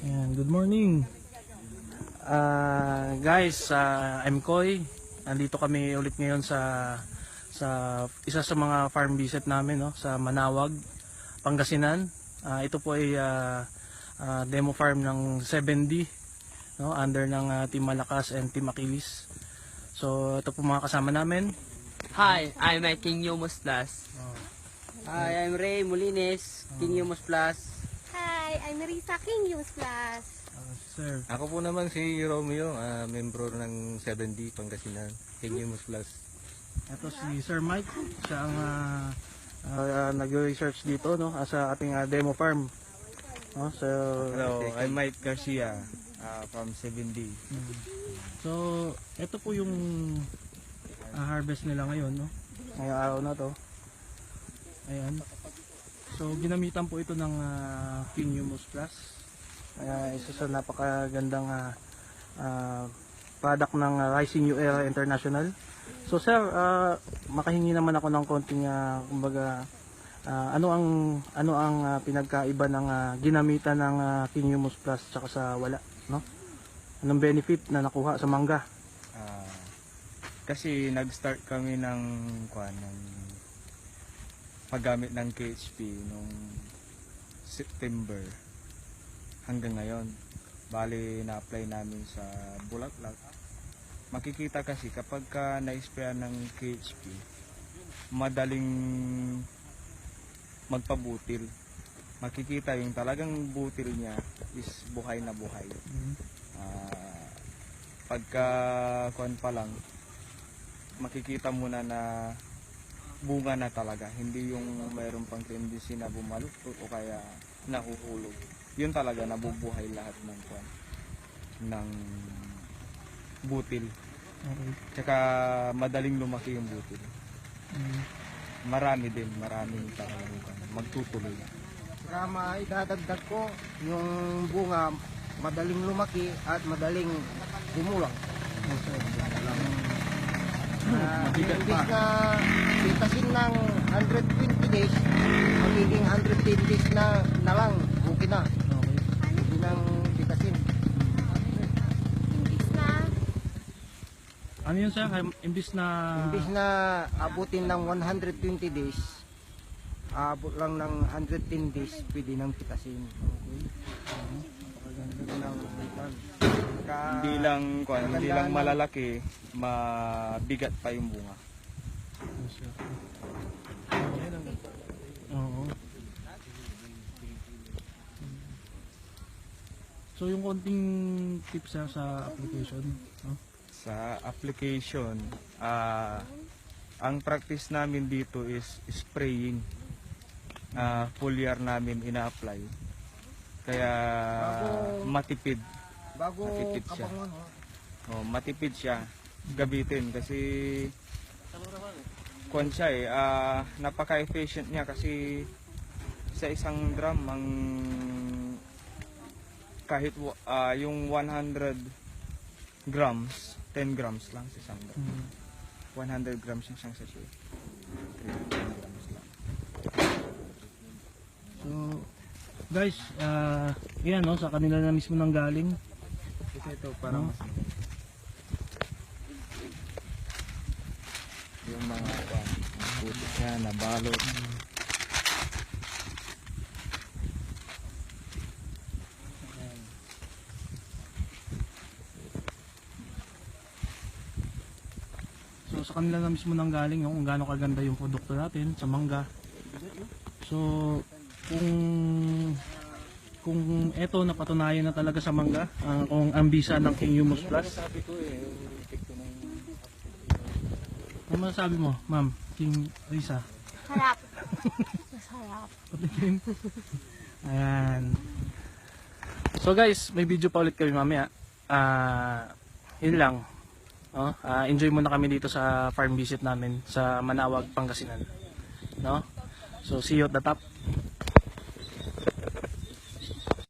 Ayan, good morning. Guys, I'm Koy. Nandito kami ulit ngayon sa isa sa mga farm visit namin, no, sa Manawag, Pangasinan. Ito po ay demo farm ng 7D, no, under ng Team Malakas and Team Achilles. So ito po mga kasama namin. Hi, I'm King Yumus Plus. Hi, I'm Ray Molines, King Yumus Plus. Hi, I'm Risa King News Plus. Sir, Ako po naman si Romeo, membro ng 7D Pangasinan, King Yumus Plus. ito si Sir Mike. Siya ang nag-research dito, no, sa ating demo farm. No, so Hello, I'm Mike Garcia from 7D. So, ito po yung harvest nila ngayon, no? Ngayong araw na to. Ayan. So, ginamitan po ito ng King Yumus Plus. Isa sa napakagandang product ng Rising New Era International. So, sir, makahingi naman ako ng konting kumbaga ano ang pinagkaiba ng ginamitan ng King Yumus Plus tsaka sa wala, no? Anong benefit na nakuha sa mangga? Kasi nag-start kami ng paggamit ng KHP noong September hanggang ngayon. Bali, na-apply namin sa Bulaklak. Makikita kasi kapag na-spray ng KHP, madaling magpabutil. Makikita yung talagang butil niya is buhay na buhay. Pagka kuwan pa lang, makikita mo na bunga na talaga, hindi yung mayroon pang tendency na bumaluktot o kaya nahuhulog. Yun talaga, nabubuhay lahat ng kuwan, ng butil. Okay. Tsaka madaling lumaki yung butil. Maraming talaga magtutuloy. Saka maidadagdag ko, yung bunga madaling lumaki at madaling gumulang. Imbis na pitasin ng 120 days, magiging 110 days na lang, okay na. Okay. Hindi nang pitasin. Imbis na Ano yun, sir? Imbis na Imbis na abutin ng 120 days, abot lang ng 110 days, pwede nang pitasin. Ganda ng butan. Hindi lang malalaki, mabigat pa yung bunga. Oo. So yung konting tips sa application, no? Sa application, ang practice namin dito is spraying. Foliar namin ina-apply. Kaya matipid. Bago Matipid siya. kabangon, Matipid siya gabitin kasi kuwan siya napaka-efficient niya kasi sa isang drum kahit yung 100 grams, 10 grams lang sa isang drum. 100 grams yung isang sachet. 10 grams lang. So guys, yan, no, sa kanila na mismo nang galing. Ito para No? mas yung mga putik niya na balot. So sa kanila na mismo nang galing, no, kung gaano kaganda yung produkto natin sa mangga. So kung eto napatunayan na talaga sa mangga, kung ang bisa ng King Yumus Plus. Sabi ko yung epekto ng Ano masasabi mo, Ma'am King Risa? harap. Masarap. Ayan. So guys, may video pa ulit kami mamaya. Yun lang. No? Enjoy muna kami dito sa farm visit namin sa Manawag, Pangasinan. No? So see you at the top.